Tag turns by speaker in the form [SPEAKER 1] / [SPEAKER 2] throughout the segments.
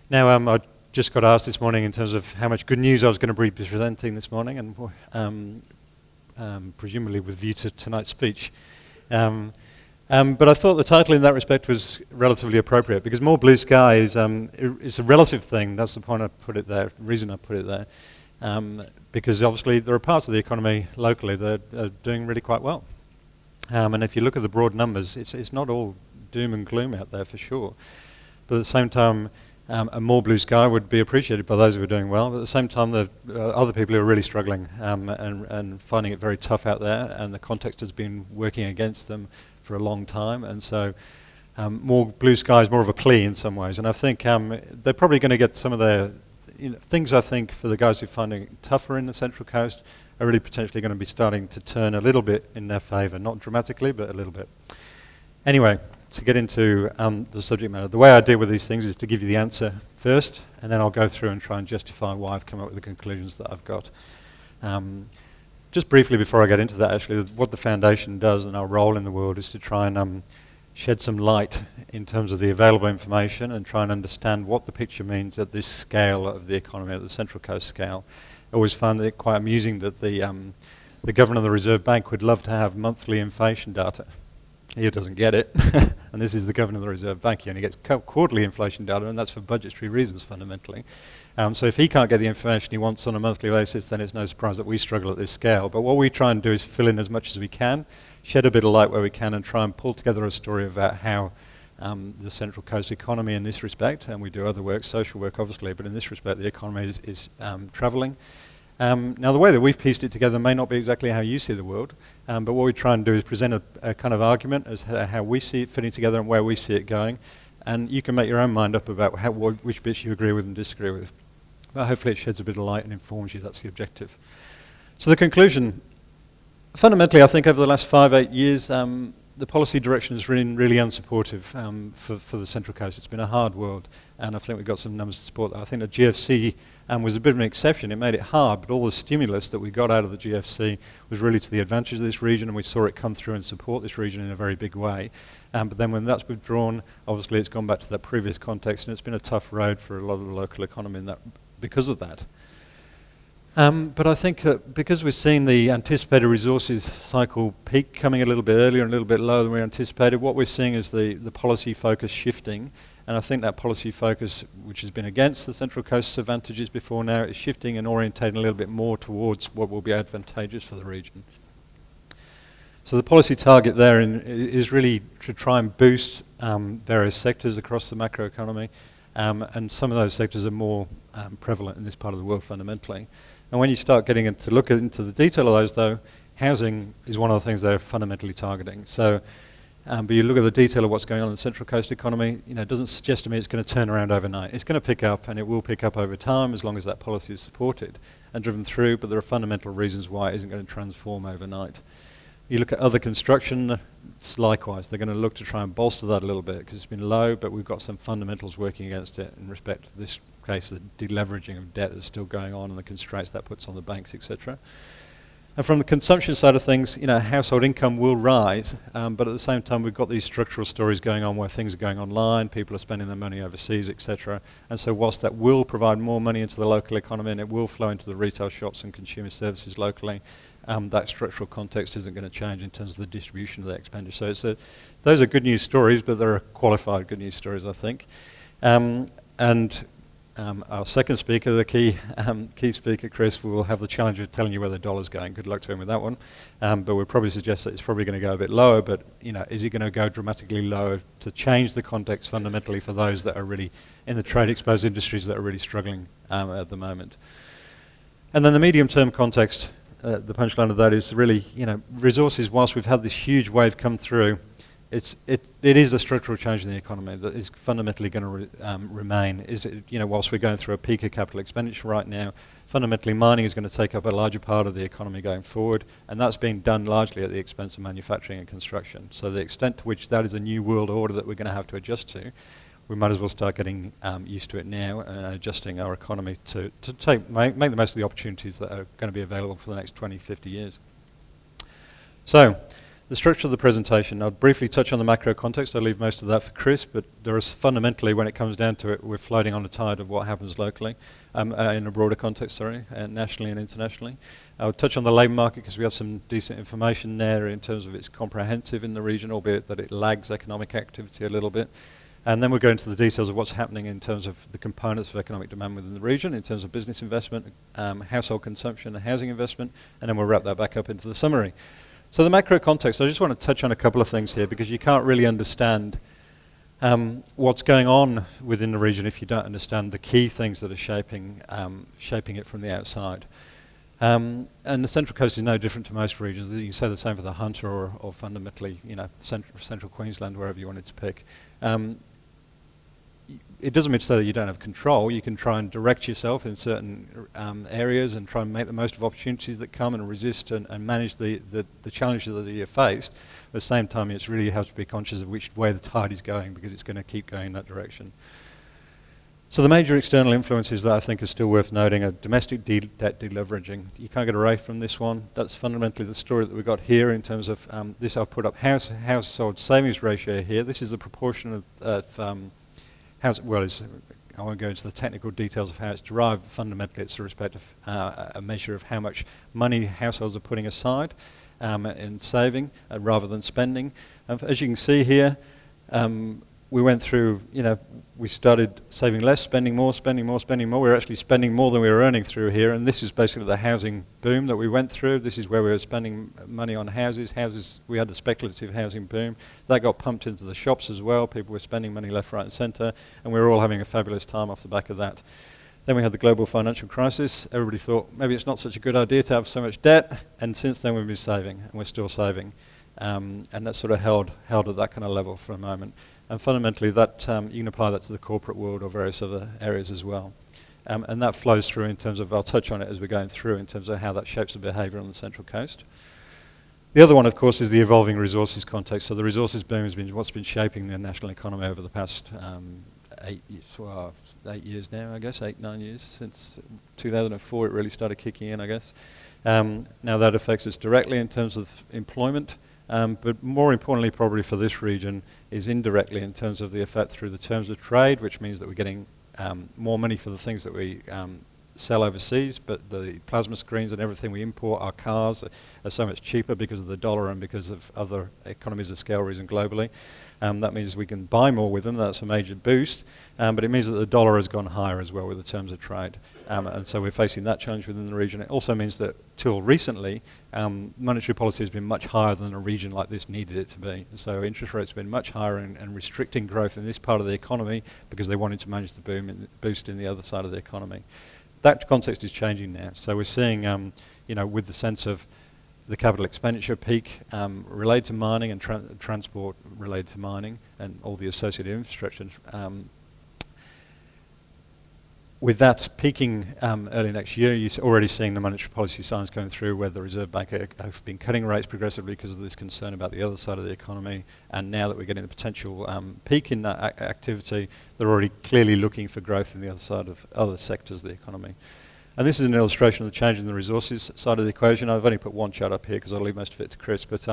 [SPEAKER 1] Now, I just got asked this morning in terms of how much good news I was going to be presenting this morning, and presumably with view to tonight's speech. But I thought the title in that respect was relatively appropriate, because more blue sky is a relative thing. That's the point I put it there, the reason I put it there. Because obviously there are parts of the economy locally that are doing really quite well. And if you look at the broad numbers, it's not all doom and gloom out there for sure. But at the same time, a more blue sky would be appreciated by those who are doing well. But at the same time, there are other people who are really struggling and finding it very tough out there, and the context has been working against them for a long time. And so more blue sky is more of a plea in some ways. And I think they're probably going to get some of their things, I think, for the guys who are finding it tougher in the Central Coast are really potentially going to be starting to turn a little bit in their favour. Not dramatically, but a little bit. Anyway, to get into the subject matter, the way I deal with these things is to give you the answer first, and then I'll go through and try and justify why I've come up with the conclusions that I've got. Just briefly before I get into that, actually, what the Foundation does and our role in the world is to try and shed some light in terms of the available information and try and understand what the picture means at this scale of the economy, at the Central Coast scale. I always found it quite amusing that the Governor of the Reserve Bank would love to have monthly inflation data. He doesn't get it, and this is the Governor of the Reserve Bank. He only gets quarterly inflation data, and that's for budgetary reasons fundamentally. So if he can't get the information he wants on a monthly basis, then it's no surprise that we struggle at this scale. But what we try and do is fill in as much as we can, shed a bit of light where we can, and try and pull together a story about how the Central Coast economy in this respect, and we do other work, social work obviously, but in this respect the economy is travelling. Now the way that we've pieced it together may not be exactly how you see the world, but what we try and do is present a kind of argument as how we see it fitting together and where we see it going, and you can make your own mind up about which bits you agree with and disagree with. But hopefully it sheds a bit of light and informs you. That's the objective. So the conclusion, fundamentally I think over the last 5-8 years the policy direction has been really unsupportive for the Central Coast. It's been a hard world, and I think we've got some numbers to support that. I think the GFC was a bit of an exception. It made it hard, but all the stimulus that we got out of the GFC was really to the advantage of this region, and we saw it come through and support this region in a very big way. But then when that's withdrawn, obviously it's gone back to that previous context, and it's been a tough road for a lot of the local economy in that, because of that. But I think that because we're seeing the anticipated resources cycle peak coming a little bit earlier and a little bit lower than we anticipated, what we're seeing is the policy focus shifting. And I think that policy focus, which has been against the Central Coast's advantages before now, is shifting and orientating a little bit more towards what will be advantageous for the region. So the policy target there is really to try and boost various sectors across the macroeconomy, and some of those sectors are more prevalent in this part of the world fundamentally. And when you start getting into look into the detail of those, though, housing is one of the things they're fundamentally targeting. So, but you look at the detail of what's going on in the Central Coast economy, it doesn't suggest to me it's going to turn around overnight. It's going to pick up, and it will pick up over time as long as that policy is supported and driven through, but there are fundamental reasons why it isn't going to transform overnight. You look at other construction, it's likewise. They're going to look to try and bolster that a little bit because it's been low, but we've got some fundamentals working against it in respect to this case, the deleveraging of debt that's still going on and the constraints that puts on the banks, etc. And from the consumption side of things, household income will rise, but at the same time we've got these structural stories going on where things are going online, people are spending their money overseas, etc. And so whilst that will provide more money into the local economy and it will flow into the retail shops and consumer services locally, that structural context isn't going to change in terms of the distribution of the expenditure. So those are good news stories, but they're qualified good news stories, I think. Our second speaker, the key speaker, Chris, will have the challenge of telling you where the dollar's going. Good luck to him with that one. But we'll probably suggest that it's probably going to go a bit lower, but is it going to go dramatically lower to change the context fundamentally for those that are really in the trade-exposed industries that are really struggling at the moment? And then the medium-term context, the punchline of that is really, resources, whilst we've had this huge wave come through, it is a structural change in the economy that is fundamentally going to remain. Whilst we're going through a peak of capital expenditure right now, fundamentally mining is going to take up a larger part of the economy going forward, and that's being done largely at the expense of manufacturing and construction. So the extent to which that is a new world order that we're going to have to adjust to, we might as well start getting used to it now and adjusting our economy to make the most of the opportunities that are going to be available for the next 20, 50 years. So, The structure of the presentation, I'll briefly touch on the macro context. I'll leave most of that for Chris, but there is fundamentally, when it comes down to it, we're floating on the tide of what happens locally, in a broader context, nationally and internationally. I'll touch on the labour market because we have some decent information there in terms of it's comprehensive in the region, albeit that it lags economic activity a little bit. And then we'll go into the details of what's happening in terms of the components of economic demand within the region, in terms of business investment, household consumption and housing investment, and then we'll wrap that back up into the summary. So the macro context, I just want to touch on a couple of things here because you can't really understand what's going on within the region if you don't understand the key things that are shaping it from the outside. And the Central Coast is no different to most regions. You can say the same for the Hunter or fundamentally, central Queensland, wherever you wanted to pick. It doesn't mean to say that you don't have control. You can try and direct yourself in certain areas and try and make the most of opportunities that come and resist and manage the challenges that you're faced. At the same time, it's really have to be conscious of which way the tide is going because it's going to keep going in that direction. So the major external influences that I think are still worth noting are domestic debt deleveraging. You can't get away from this one. That's fundamentally the story that we've got here in terms of this. I've put up household savings ratio here. This is the proportion of I won't go into the technical details of how it's derived. Fundamentally, it's a respect of a measure of how much money households are putting aside in saving rather than spending. As you can see here, we went through, we started saving less, spending more, spending more, spending more. We were actually spending more than we were earning through here, and this is basically the housing boom that we went through. This is where we were spending money on houses. We had the speculative housing boom. That got pumped into the shops as well. People were spending money left, right and centre, and we were all having a fabulous time off the back of that. Then we had the global financial crisis. Everybody thought maybe it's not such a good idea to have so much debt, and since then we've been saving, and we're still saving. And that sort of held at that kind of level for a moment. And fundamentally, that you can apply that to the corporate world or various other areas as well. And that flows through in terms of, I'll touch on it as we're going through, in terms of how that shapes the behaviour on the Central Coast. The other one, of course, is the evolving resources context. So the resources boom has been what's been shaping the national economy over the past 8 years now, I guess, 9 years. Since 2004, it really started kicking in, I guess. Now that affects us directly in terms of employment. But more importantly, probably for this region, is indirectly in terms of the effect through the terms of trade, which means that we're getting more money for the things that we sell overseas, but the plasma screens and everything we import, our cars, are so much cheaper because of the dollar and because of other economies of scale reason globally. That means we can buy more with them. That's a major boost. But it means that the dollar has gone higher as well with the terms of trade. And so we're facing that challenge within the region. It also means that till recently, monetary policy has been much higher than a region like this needed it to be. So interest rates have been much higher and restricting growth in this part of the economy because they wanted to manage the boom and boost in the other side of the economy. That context is changing now. So we're seeing, with the sense of the capital expenditure peak related to mining and transport related to mining and all the associated infrastructure. With that peaking early next year, you're already seeing the monetary policy signs going through where the Reserve Bank have been cutting rates progressively because of this concern about the other side of the economy. And now that we're getting the potential peak in that activity, they're already clearly looking for growth in the other side of other sectors of the economy. And this is an illustration of the change in the resources side of the equation. I've only put one chart up here because I'll leave most of it to Chris. But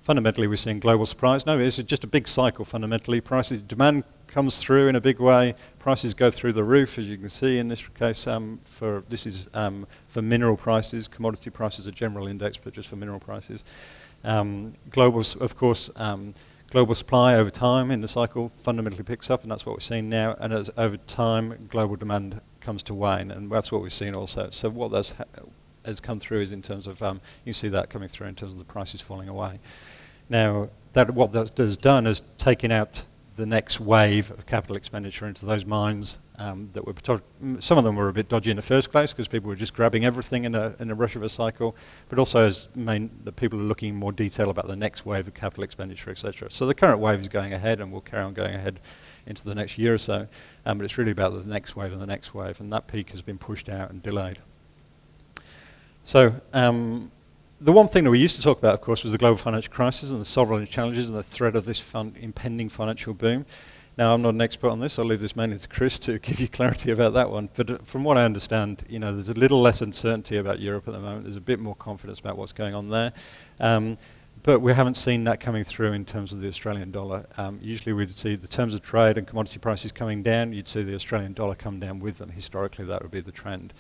[SPEAKER 1] fundamentally, we're seeing global supplies. No, it's just a big cycle fundamentally. Demand comes through in a big way. Prices go through the roof, as you can see in this case. For mineral prices. Commodity prices are general index, but just for mineral prices. Global supply over time in the cycle fundamentally picks up, and that's what we're seeing now. And as over time, global demand comes to wane, and that's what we've seen also. So what has come through is in terms of, you see that coming through in terms of the prices falling away. Now, what that has done is taken out the next wave of capital expenditure into those mines that were, some of them were a bit dodgy in the first place because people were just grabbing everything in a rush of a cycle, but also as that people are looking in more detail about the next wave of capital expenditure, etc. So the current wave is going ahead and will carry on going ahead into the next year or so, but it's really about the next wave and the next wave, and that peak has been pushed out and delayed. So the one thing that we used to talk about, of course, was the global financial crisis and the sovereign challenges and the threat of this impending financial boom. Now, I'm not an expert on this. I'll leave this mainly to Chris to give you clarity about that one. But from what I understand, there's a little less uncertainty about Europe at the moment. There's a bit more confidence about what's going on there. But we haven't seen that coming through in terms of the Australian dollar. Usually we'd see the terms of trade and commodity prices coming down, you'd see the Australian dollar come down with them. Historically, that would be the trend.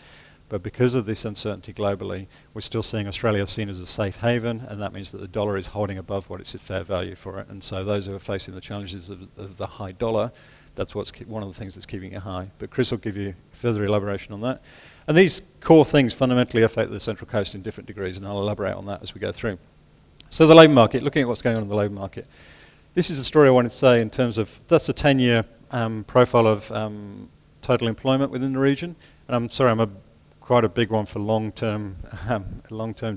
[SPEAKER 1] But because of this uncertainty globally, we're still seeing Australia seen as a safe haven, and that means that the dollar is holding above what is its fair value for it. And so those who are facing the challenges of the high dollar, that's one of the things that's keeping it high. But Chris will give you further elaboration on that. And these core things fundamentally affect the Central Coast in different degrees, and I'll elaborate on that as we go through. So the labour market, looking at what's going on in the labour market. This is a story I wanted to say in terms of, that's a 10-year profile of total employment within the region. And I'm sorry, I'm quite a big one for long-term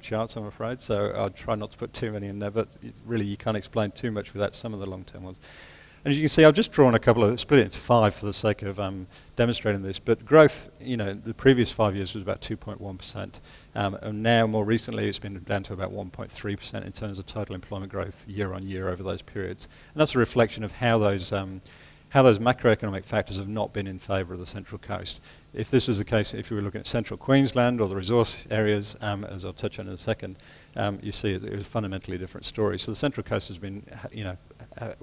[SPEAKER 1] charts, I'm afraid, so I'll try not to put too many in there, but really you can't explain too much without some of the long-term ones. And as you can see, I've just drawn a couple of, split it into 5 for the sake of demonstrating this, but growth, the previous 5 years was about 2.1%, and now more recently it's been down to about 1.3% in terms of total employment growth year on year over those periods. And that's a reflection of how those macroeconomic factors have not been in favour of the Central Coast. If this was the case, if we were looking at central Queensland or the resource areas, as I'll touch on in a second, you see it was a fundamentally different story. So the Central Coast has been,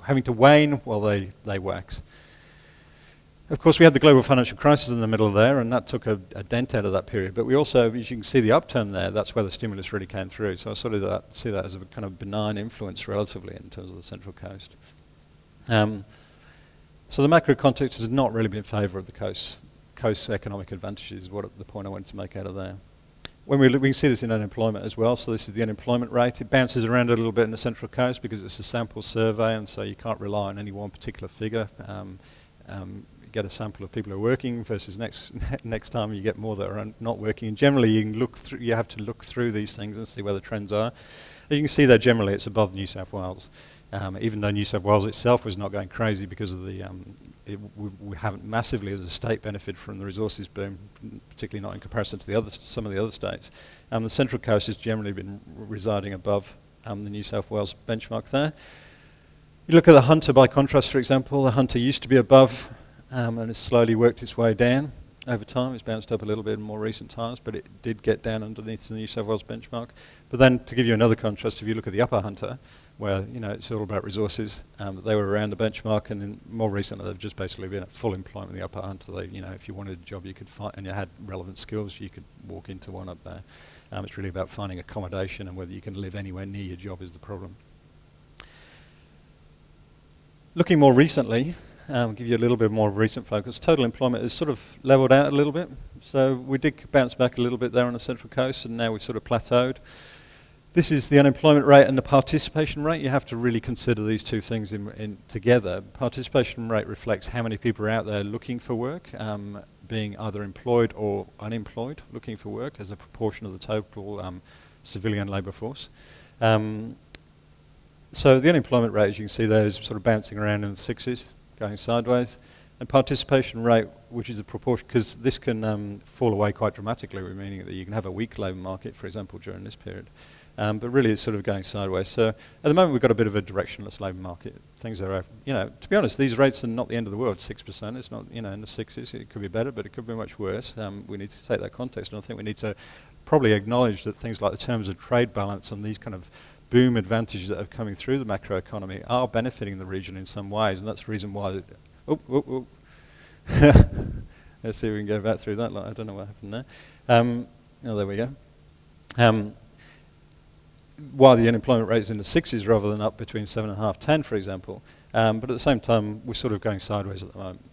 [SPEAKER 1] having to wane while they wax. Of course, we had the global financial crisis in the middle of there, and that took a dent out of that period. But we also, as you can see the upturn there, that's where the stimulus really came through. So I sort of see that as a kind of benign influence relatively in terms of the Central Coast. So the macro context has not really been in favour of the coast's economic advantages, the point I wanted to make out of there. When we can see this in unemployment as well, so this is the unemployment rate. It bounces around a little bit in the Central Coast because it's a sample survey, and so you can't rely on any one particular figure. You get a sample of people who are working versus next time you get more that are not working. And generally you have to look through these things and see where the trends are. As you can see there, generally it's above New South Wales. Even though New South Wales itself was not going crazy because of the, we haven't massively as a state benefited from the resources boom, particularly not in comparison to some of the other states. The Central Coast has generally been residing above the New South Wales benchmark there. You look at the Hunter by contrast, for example. The Hunter used to be above and has slowly worked its way down over time. It's bounced up a little bit in more recent times, but it did get down underneath the New South Wales benchmark. But then to give you another contrast, if you look at the Upper Hunter, where it's all about resources, they were around the benchmark, and then more recently they've just basically been at full employment in the Upper Hunter. They, if you wanted a job you could find and you had relevant skills, you could walk into one up there. It's really about finding accommodation, and whether you can live anywhere near your job is the problem. Looking more recently, give you a little bit more recent focus. Total employment has sort of levelled out a little bit. So we did bounce back a little bit there on the Central Coast, and now we've sort of plateaued. This is the unemployment rate and the participation rate. You have to really consider these two things in together. Participation rate reflects how many people are out there looking for work, being either employed or unemployed, looking for work as a proportion of the total civilian labour force. So the unemployment rate, as you can see there, is sort of bouncing around in the 60s, going sideways. And participation rate, which is a proportion, because this can fall away quite dramatically, meaning that you can have a weak labour market, for example, during this period. But really it's sort of going sideways. So at the moment we've got a bit of a directionless labour market. Things are, to be honest, these rates are not the end of the world. 6%, it's not, in the 60s. It could be better, but it could be much worse. We need to take that context, and I think we need to probably acknowledge that things like the terms of trade balance and these kind of boom advantages that are coming through the macroeconomy are benefiting the region in some ways, and that's the reason why. Let's see if we can go back through that. I don't know what happened there. There we go. Why the unemployment rate is in the 60s rather than up between 7.5 10, for example. But at the same time, we're sort of going sideways at the moment.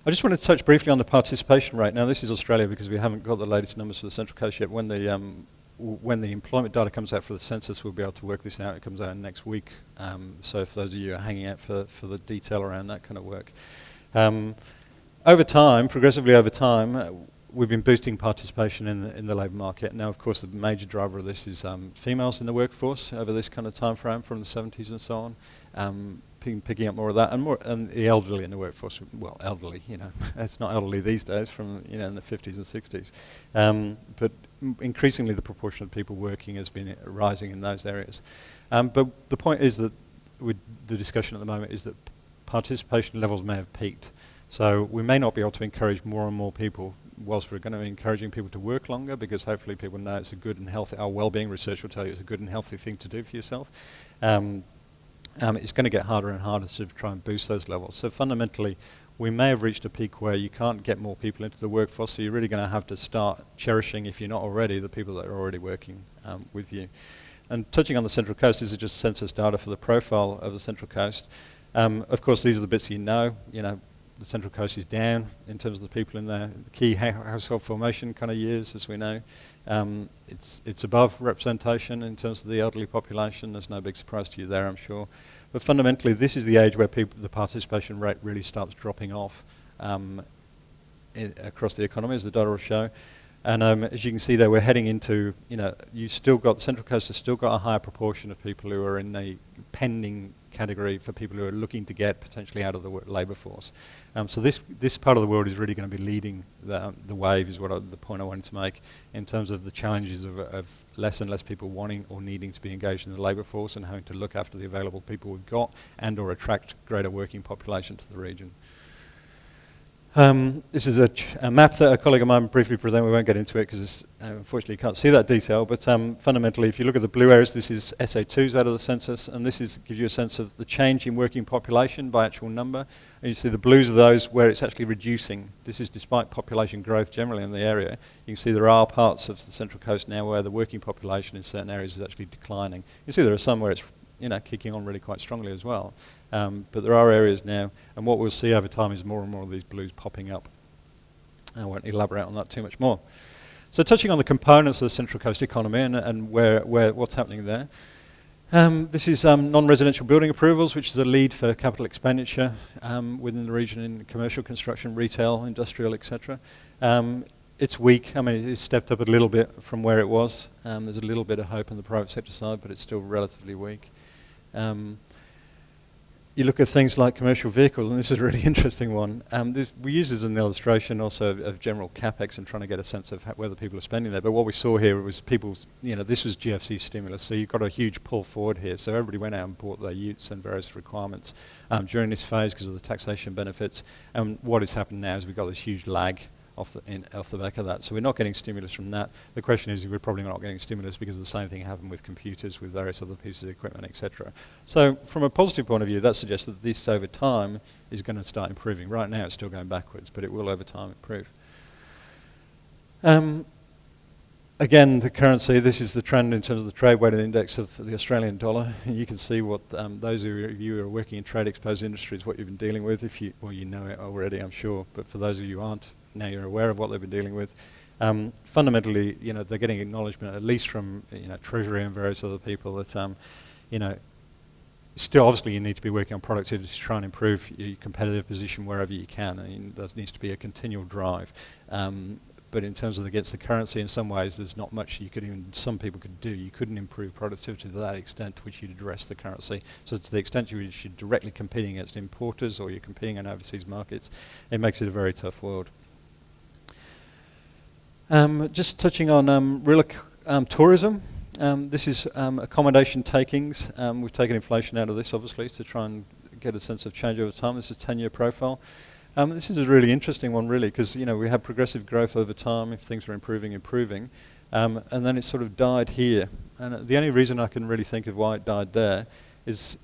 [SPEAKER 1] I just want to touch briefly on the participation rate. Now, this is Australia because we haven't got the latest numbers for the Central Coast yet. When the employment data comes out for the census, we'll be able to work this out. It comes out next week. So for those of you who are hanging out for the detail around that kind of work. Over time, progressively over time, we've been boosting participation in the labour market. Now, of course, the major driver of this is females in the workforce over this kind of time frame from the 70s and so on. Picking up more of that, and the elderly in the workforce. Well, elderly, it's not elderly these days. From in the 50s and 60s, but increasingly the proportion of people working has been rising in those areas. But the point is that with the discussion at the moment is that participation levels may have peaked. So we may not be able to encourage more and more people whilst we're going to be encouraging people to work longer, because hopefully people know it's a good and healthy, our well-being research will tell you it's a good and healthy thing to do for yourself, it's going to get harder and harder to try and boost those levels. So fundamentally, we may have reached a peak where you can't get more people into the workforce, so you're really going to have to start cherishing, if you're not already, the people that are already working with you. And touching on the Central Coast, this is just census data for the profile of the Central Coast. Of course, these are the bits you know. The Central Coast is down in terms of the people in there. The key household formation kind of years, as we know. It's above representation in terms of the elderly population. There's no big surprise to you there, I'm sure. But fundamentally, this is the age where the participation rate really starts dropping off across the economy, as the data will show. And as you can see there, we're heading into, you've still got, the Central Coast has still got a higher proportion of people who are in the pending category for people who are looking to get potentially out of the labour force. So this part of the world is really going to be leading the wave, is the point I wanted to make, in terms of the challenges of less and less people wanting or needing to be engaged in the labour force and having to look after the available people we've got and or attract greater working population to the region. This is a map that a colleague of mine briefly presented. We won't get into it because unfortunately you can't see that detail, but fundamentally if you look at the blue areas, this is SA2s out of the census, and this gives you a sense of the change in working population by actual number. And you see the blues are those where it's actually reducing. This is despite population growth generally in the area. You can see there are parts of the Central Coast now where the working population in certain areas is actually declining. You see there are some where it's kicking on really quite strongly as well. But there are areas now, and what we'll see over time is more and more of these blues popping up. I won't elaborate on that too much more. So touching on the components of the Central Coast economy and what's happening there. This is non-residential building approvals, which is a lead for capital expenditure within the region in commercial construction, retail, industrial, etc. It's weak. I mean, it's stepped up a little bit from where it was. There's a little bit of hope on the private sector side, but it's still relatively weak. You look at things like commercial vehicles, and this is a really interesting one. We use this as an illustration also of general capex and trying to get a sense of whether people are spending there. But what we saw here was people's, this was GFC stimulus, so you've got a huge pull forward here. So everybody went out and bought their utes and various requirements during this phase because of the taxation benefits. And what has happened now is we've got this huge lag off the back of that. So we're not getting stimulus from that. The question is, we're probably not getting stimulus because the same thing happened with computers, with various other pieces of equipment, etc. So from a positive point of view, that suggests that this over time is going to start improving. Right now it's still going backwards, but it will over time improve. Again, the currency, this is the trend in terms of the trade weighted index of the Australian dollar. You can see what those of you who are working in trade exposed industries, what you've been dealing with. Well, you know it already, I'm sure, but for those of you who aren't, now you're aware of what they've been dealing with. Fundamentally, they're getting acknowledgement, at least from Treasury and various other people, that still obviously you need to be working on productivity to try and improve your competitive position wherever you can. I mean, there needs to be a continual drive. But in terms of against the currency, in some ways, there's not much some people could do. You couldn't improve productivity to that extent to which you'd address the currency. So to the extent you're directly competing against importers or you're competing in overseas markets, it makes it a very tough world. Just touching on real tourism. This is accommodation takings. We've taken inflation out of this, obviously, to try and get a sense of change over time. This is a 10-year profile. This is a really interesting one, really, because we have progressive growth over time if things are improving, and then it sort of died here. And the only reason I can really think of why it died there is,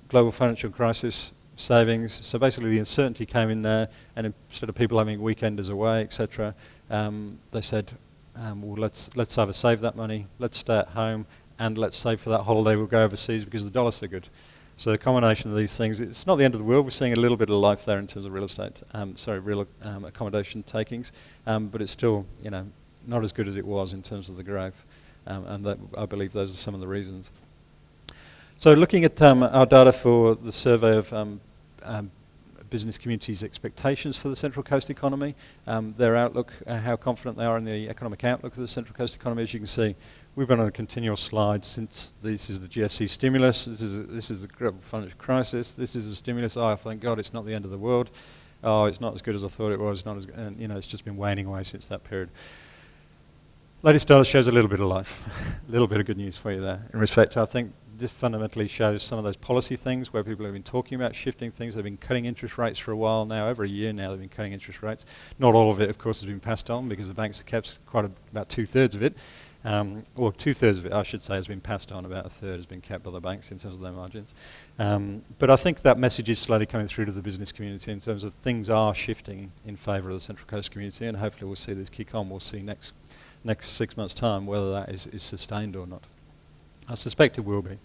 [SPEAKER 1] global financial crisis, savings. So basically the uncertainty came in there, and instead of people having weekenders away, etc., they said, well, let's either save that money, let's stay at home, and let's save for that holiday, we'll go overseas because the dollar's so good. So the combination of these things, it's not the end of the world. We're seeing a little bit of life there in terms of real estate, accommodation takings, but it's still, not as good as it was in terms of the growth, and that, I believe those are some of the reasons. So looking at our data for the survey of business communities' expectations for the Central Coast economy, their outlook, how confident they are in the economic outlook of the Central Coast economy. As you can see, we've been on a continual slide since this is the GFC stimulus, this is the global financial crisis, this is a stimulus, oh thank God it's not the end of the world, oh it's not as good as I thought it was, and it's just been waning away since that period. Latest data shows a little bit of life, a little bit of good news for you there. In respect to, I think this fundamentally shows some of those policy things where people have been talking about shifting things. They've been cutting interest rates for a while now, over a year now they've been cutting interest rates. Not all of it, of course, has been passed on because the banks have kept about 2/3 of it. Or 2/3 of it, I should say, has been passed on. About 1/3 has been kept by the banks in terms of their margins. But I think that message is slowly coming through to the business community in terms of things are shifting in favour of the Central Coast community, and hopefully we'll see this kick on. We'll see next 6 months' time whether that is sustained or not. I suspect it will be.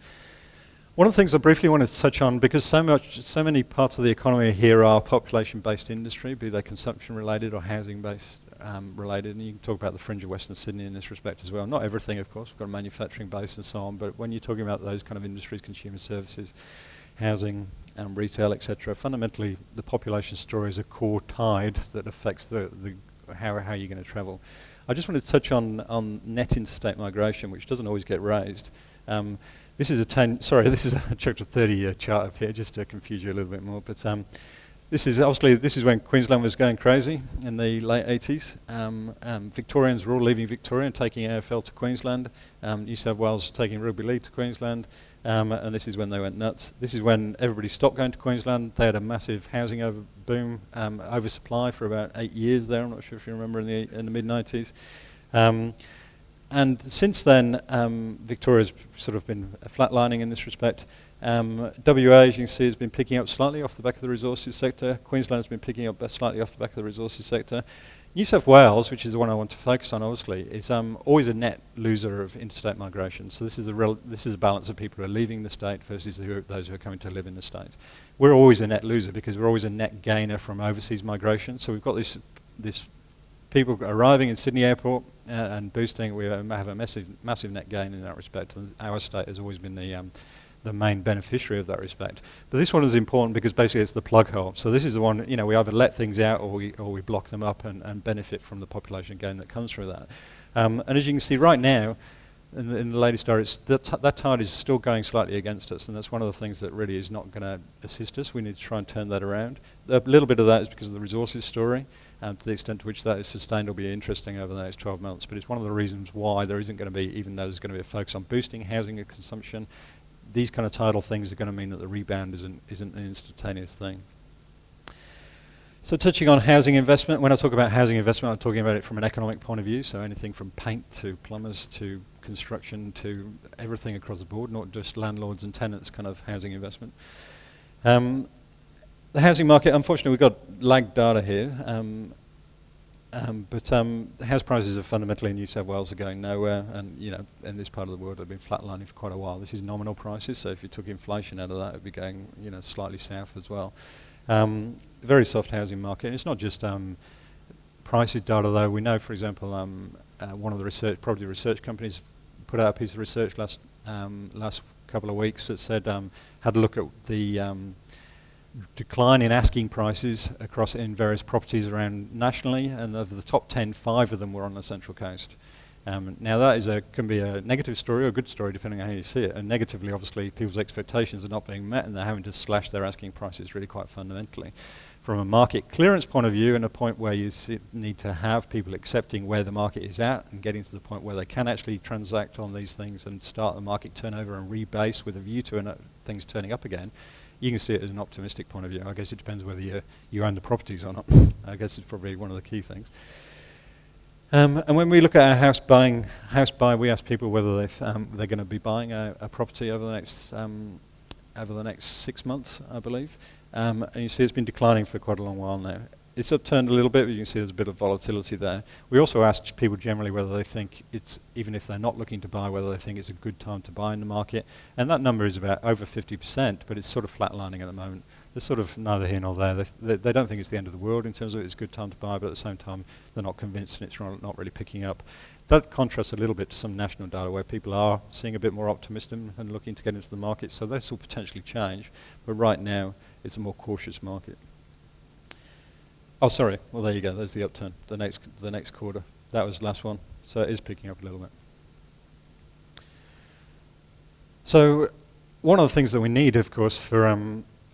[SPEAKER 1] One of the things I briefly wanted to touch on, because so many parts of the economy here are population-based industry, be they consumption-related or housing-based related, and you can talk about the fringe of Western Sydney in this respect as well. Not everything, of course, we've got a manufacturing base and so on, but when you're talking about those kind of industries, consumer services, housing, retail, etc., fundamentally the population story is a core tide that affects how you're going to travel. I just want to touch on net interstate migration, which doesn't always get raised. This is a chapter 30 chart up here, just to confuse you a little bit more. But this is when Queensland was going crazy in the late 80s. Victorians were all leaving Victoria and taking AFL to Queensland. New South Wales taking rugby league to Queensland. And this is when they went nuts. This is when everybody stopped going to Queensland. They had a massive housing boom, oversupply for about 8 years there. I'm not sure if you remember in the mid-90s. And since then, Victoria's sort of been flatlining in this respect. WA, as you can see, has been picking up slightly off the back of the resources sector. Queensland has been picking up slightly off the back of the resources sector. New South Wales, which is the one I want to focus on, obviously, is always a net loser of interstate migration. So this is a balance of people who are leaving the state versus those who are coming to live in the state. We're always a net loser because we're always a net gainer from overseas migration. So we've got this people arriving in Sydney Airport and boosting. We have a massive net gain in that respect. And our state has always been the main beneficiary of that respect. But this one is important because basically it's the plug hole. So this is the one, we either let things out or we block them up and benefit from the population gain that comes through that. And as you can see right now, in the latest data, that tide is still going slightly against us, and that's one of the things that really is not going to assist us. We need to try and turn that around. A little bit of that is because of the resources story, and to the extent to which that is sustained will be interesting over the next 12 months. But it's one of the reasons why there isn't going to be, even though there's going to be a focus on boosting housing and consumption, these kind of tidal things are going to mean that the rebound isn't an instantaneous thing. So touching on housing investment, when I talk about housing investment, I'm talking about it from an economic point of view, so anything from paint to plumbers to construction to everything across the board, not just landlords and tenants kind of housing investment. The housing market, unfortunately, we've got lagged data here, but the house prices are fundamentally in New South Wales are going nowhere, and in this part of the world have been flatlining for quite a while. This is nominal prices, so if you took inflation out of that, it would be going slightly south as well. Very soft housing market, and it's not just prices data though. We know, for example, one of the property research companies put out a piece of research last couple of weeks that said had a look at the decline in asking prices in various properties around nationally, and of the top 10, 5 of them were on the Central Coast. Now that can be a negative story or a good story depending on how you see it. And negatively, obviously, people's expectations are not being met and they're having to slash their asking prices really quite fundamentally. From a market clearance point of view, and a point where you need to have people accepting where the market is at and getting to the point where they can actually transact on these things and start the market turnover and rebase with a view to things turning up again, you can see it as an optimistic point of view. I guess it depends whether you own the properties or not. I guess it's probably one of the key things. And when we look at our house buy, we ask people whether they're going to be buying a property over the next 6 months, I believe. And you see it's been declining for quite a long while now. It's upturned a little bit, but you can see there's a bit of volatility there. We also asked people generally whether they think it's, even if they're not looking to buy, whether they think it's a good time to buy in the market. And that number is about over 50%, but it's sort of flatlining at the moment. They're sort of neither here nor there. They don't think it's the end of the world in terms of it's a good time to buy, but at the same time, they're not convinced and it's not really picking up. That contrasts a little bit to some national data where people are seeing a bit more optimism and looking to get into the market, so this will potentially change. But right now, it's a more cautious market. Oh, sorry. Well, there you go. There's the upturn. The next quarter. That was the last one. So it is picking up a little bit. So one of the things that we need, of course, for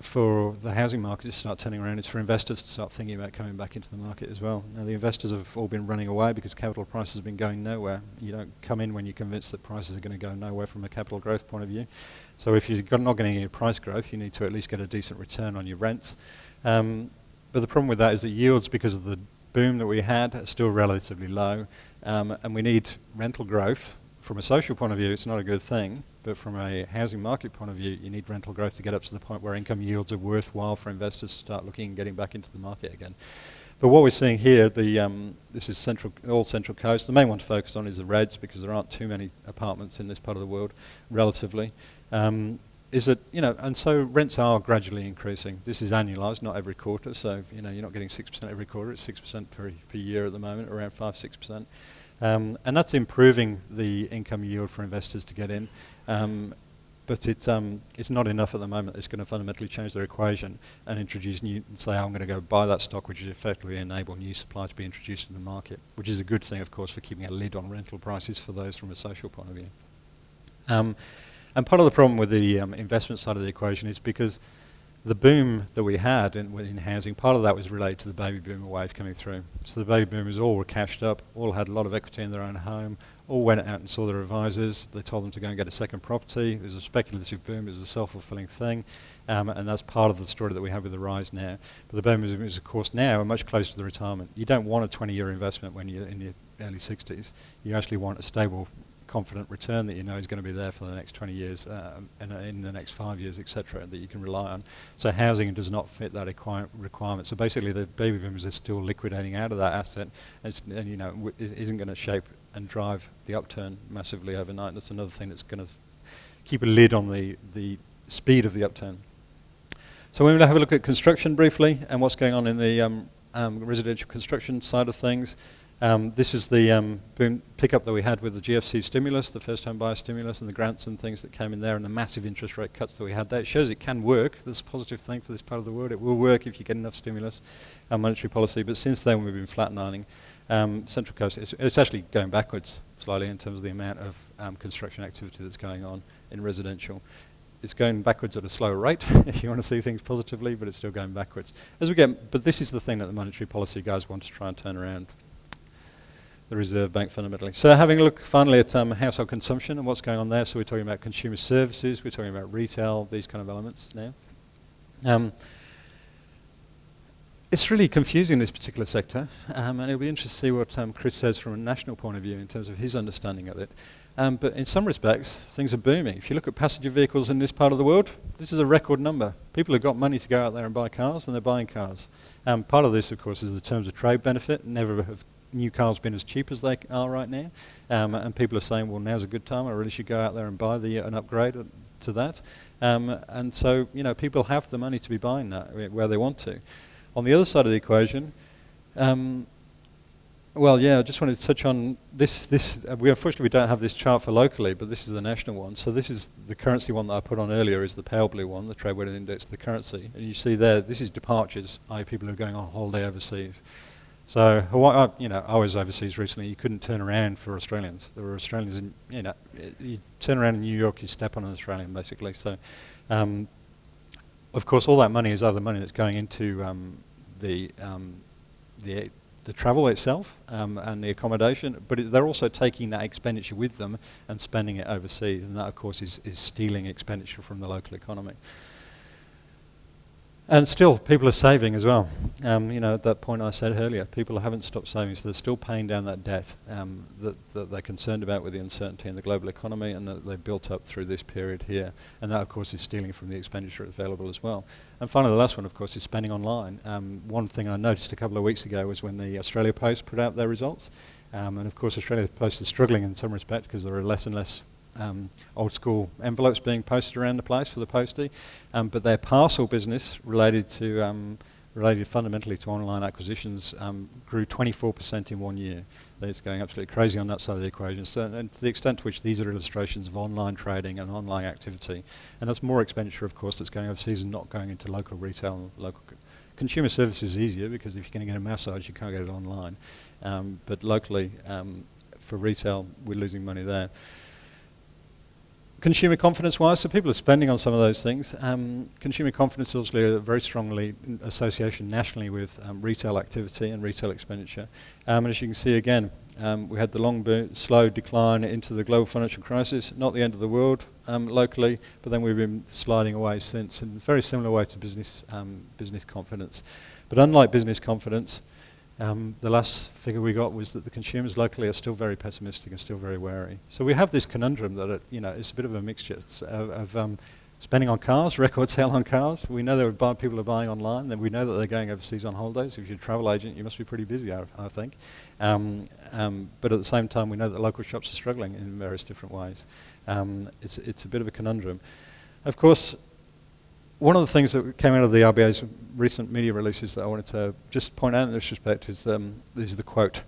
[SPEAKER 1] for the housing market to start turning around. It's for investors to start thinking about coming back into the market as well. Now, the investors have all been running away because capital prices have been going nowhere. You don't come in when you're convinced that prices are going to go nowhere from a capital growth point of view. So if you're not going to get price growth, you need to at least get a decent return on your rents. But the problem with that is that yields, because of the boom that we had, are still relatively low. And we need rental growth. From a social point of view, it's not a good thing, but from a housing market point of view, you need rental growth to get up to the point where income yields are worthwhile for investors to start looking and getting back into the market again. But what we're seeing here, this is all Central Coast. The main one to focus on is the Reds, because there aren't too many apartments in this part of the world, relatively. Is that, and so rents are gradually increasing. This is annualised, not every quarter, so you're not getting 6% every quarter. It's 6% per year at the moment, around 5-6%. And that's improving the income yield for investors to get in. But it's not enough at the moment. It's going to fundamentally change their equation and introduce new, and say, I'm going to go buy that stock, which is effectively enable new supply to be introduced in the market, which is a good thing, of course, for keeping a lid on rental prices for those from a social point of view. And part of the problem with the investment side of the equation is because the boom that we had in housing, part of that was related to the baby boomer wave coming through. So the baby boomers all were cashed up, all had a lot of equity in their own home, all went out and saw their advisors. They told them to go and get a second property. It was a speculative boom. It was a self-fulfilling thing. And that's part of the story that we have with the rise now. But the boomers, of course, now are much closer to the retirement. You don't want a 20-year investment when you're in your early 60s. You actually want a stable, confident return that you know is going to be there for the next 20 years and in the next 5 years, etc., that you can rely on. So housing does not fit that requirement. So basically, the baby boomers are still liquidating out of that asset, and it isn't going to shape and drive the upturn massively overnight. That's another thing that's going to keep a lid on the speed of the upturn. So we're going to have a look at construction briefly and what's going on in the residential construction side of things. This is the boom pickup that we had with the GFC stimulus, the first home buyer stimulus, and the grants and things that came in there, and the massive interest rate cuts that we had there. It shows it can work. That's a positive thing for this part of the world. It will work if you get enough stimulus and monetary policy. But since then, we've been flatlining. Central Coast, it's actually going backwards slightly in terms of the amount of construction activity that's going on in residential. It's going backwards at a slower rate, if you want to see things positively, but it's still going backwards. But this is the thing that the monetary policy guys want to try and turn around. The Reserve Bank fundamentally. So having a look finally at household consumption and what's going on there. So we're talking about consumer services, we're talking about retail, these kind of elements now. It's really confusing, this particular sector, and it'll be interesting to see what Chris says from a national point of view in terms of his understanding of it. But in some respects, things are booming. If you look at passenger vehicles in this part of the world, this is a record number. People have got money to go out there and buy cars, and they're buying cars. Part of this, of course, is the terms of trade benefit. Never have new cars been as cheap as they are right now, and people are saying, well, now's a good time. I really should go out there and buy an upgrade to that. And so, people have the money to be buying that where they want to. On the other side of the equation, I just wanted to touch on this. Unfortunately, we don't have this chart for locally, but this is the national one. So this is the currency one that I put on earlier, is the pale blue one, the trade weighted index of the currency. And you see there, this is departures, i.e. people who are going on holiday overseas. So Hawaii, I was overseas recently. You couldn't turn around for Australians. There were Australians in, you turn around in New York, you step on an Australian, basically. So, of course, all that money is other money that's going into the travel itself and the accommodation, but they're also taking that expenditure with them and spending it overseas, and that, of course, is stealing expenditure from the local economy. And still, people are saving as well. At that point I said earlier, people haven't stopped saving, so they're still paying down that debt that they're concerned about with the uncertainty in the global economy, and that they've built up through this period here. And that, of course, is stealing from the expenditure available as well. And finally, the last one, of course, is spending online. One thing I noticed a couple of weeks ago was when the Australia Post put out their results. And, of course, Australia Post is struggling in some respect because there are less and less old school envelopes being posted around the place for the postie, but their parcel business related fundamentally to online acquisitions grew 24% in 1 year. It's going absolutely crazy on that side of the equation. So, and to the extent to which these are illustrations of online trading and online activity, and that's more expenditure, of course, that's going overseas and not going into local retail and local consumer services is easier because if you're going to get a massage, you can't get it online. But locally, for retail, we're losing money there. Consumer confidence-wise, so people are spending on some of those things. Consumer confidence is also a very strongly association nationally with retail activity and retail expenditure. And as you can see again, we had the long, slow decline into the global financial crisis, not the end of the world locally, but then we've been sliding away since in a very similar way to business confidence. But unlike business confidence, the last figure we got was that the consumers locally are still very pessimistic and still very wary. So we have this conundrum that it's a bit of a mixture of spending on cars, record sale on cars. We know that people are buying online, and we know that they're going overseas on holidays. If you're a travel agent, you must be pretty busy, I think. But at the same time, we know that local shops are struggling in various different ways. It's a bit of a conundrum. Of course, one of the things that came out of the RBA's recent media releases that I wanted to just point out in this respect is the quote.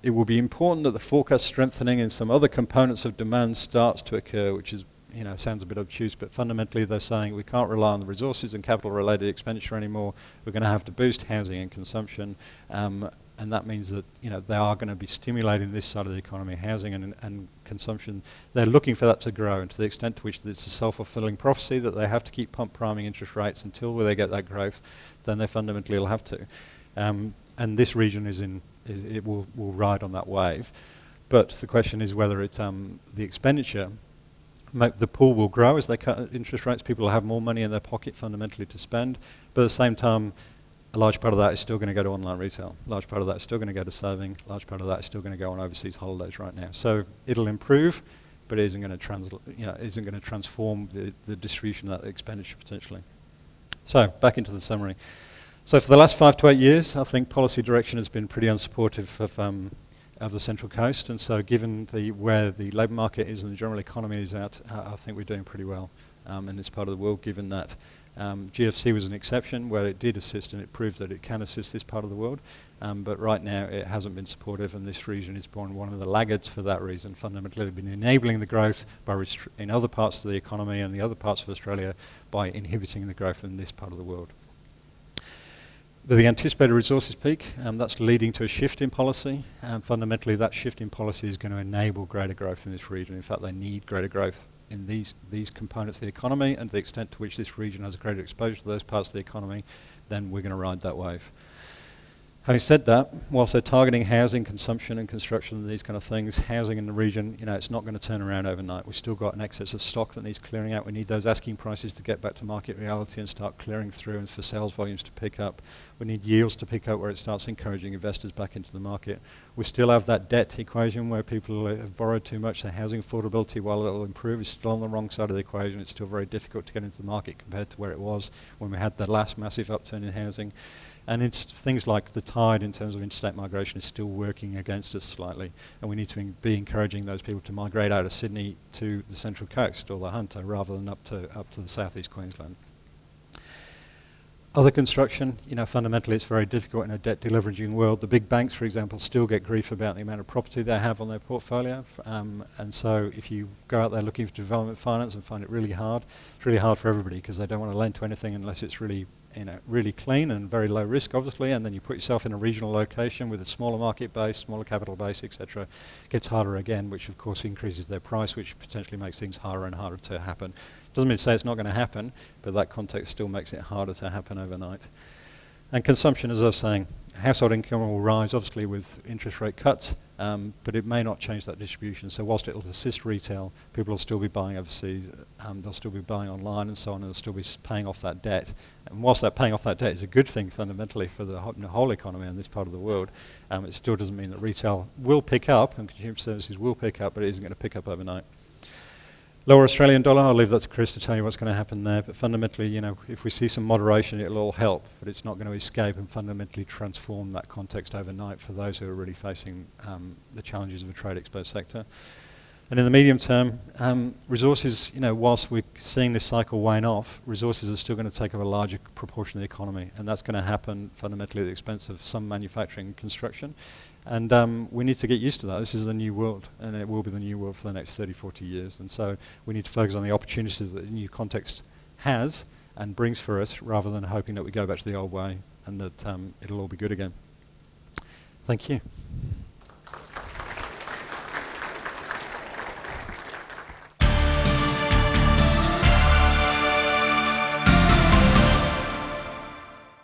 [SPEAKER 1] It will be important that the forecast strengthening in some other components of demand starts to occur, which is, sounds a bit obtuse, but fundamentally they're saying we can't rely on the resources and capital-related expenditure anymore. We're going to have to boost housing and consumption, and that means that they are going to be stimulating this side of the economy, housing and consumption. They're looking for that to grow, and to the extent to which it's a self-fulfilling prophecy that they have to keep priming interest rates until they get that growth, then they fundamentally will have to. And this region it will ride on that wave. But the question is whether it's the expenditure. The pool will grow as they cut interest rates. People will have more money in their pocket fundamentally to spend, but at the same time, a large part of that is still going to go to online retail. A large part of that is still going to go to saving. A large part of that is still going to go on overseas holidays right now. So it'll improve, but it isn't going to transform the distribution of that expenditure potentially. So back into the summary. So for the last 5 to 8 years, I think policy direction has been pretty unsupportive of the Central Coast, and so given where the labour market is and the general economy is at, I think we're doing pretty well in this part of the world, given that GFC was an exception where it did assist and it proved that it can assist this part of the world, but right now it hasn't been supportive, and this region is one of the laggards for that reason. Fundamentally, they've been enabling the growth in other parts of the economy and the other parts of Australia by inhibiting the growth in this part of the world. The anticipated resources peak, that's leading to a shift in policy, and fundamentally that shift in policy is going to enable greater growth in this region. In fact, they need greater growth in these components of the economy, and to the extent to which this region has a greater exposure to those parts of the economy, then we're going to ride that wave. Having said that, whilst they're targeting housing, consumption and construction and these kind of things, housing in the region, it's not going to turn around overnight. We've still got an excess of stock that needs clearing out. We need those asking prices to get back to market reality and start clearing through, and for sales volumes to pick up. We need yields to pick up where it starts encouraging investors back into the market. We still have that debt equation where people have borrowed too much. So housing affordability, while it will improve, is still on the wrong side of the equation. It's still very difficult to get into the market compared to where it was when we had the last massive upturn in housing. And it's things like the tide in terms of interstate migration is still working against us slightly, and we need to be encouraging those people to migrate out of Sydney to the Central Coast or the Hunter rather than up to the southeast Queensland. Other construction, fundamentally it's very difficult in a debt deleveraging world. The big banks, for example, still get grief about the amount of property they have on their portfolio, and so if you go out there looking for development finance and find it really hard, it's really hard for everybody because they don't want to lend to anything unless it's really clean and very low risk, obviously, and then you put yourself in a regional location with a smaller market base, smaller capital base, etc. It gets harder again, which of course increases their price, which potentially makes things harder and harder to happen. Doesn't mean to say it's not going to happen, but that context still makes it harder to happen overnight. And consumption, as I was saying, household income will rise, obviously, with interest rate cuts, but it may not change that distribution. So whilst it will assist retail, people will still be buying overseas, they'll still be buying online and so on, and they'll still be paying off that debt. And whilst that paying off that debt is a good thing fundamentally for the whole economy in this part of the world, it still doesn't mean that retail will pick up and consumer services will pick up, but it isn't going to pick up overnight. Lower Australian dollar, I'll leave that to Chris to tell you what's going to happen there, but fundamentally, if we see some moderation, it'll all help, but it's not going to escape and fundamentally transform that context overnight for those who are really facing the challenges of a trade-exposed sector. And in the medium term, resources, whilst we're seeing this cycle wane off, resources are still going to take up a larger proportion of the economy, and that's going to happen fundamentally at the expense of some manufacturing and construction. And we need to get used to that. This is the new world, and it will be the new world for the next 30, 40 years. And so we need to focus on the opportunities that the new context has and brings for us, rather than hoping that we go back to the old way and that it'll all be good again. Thank you.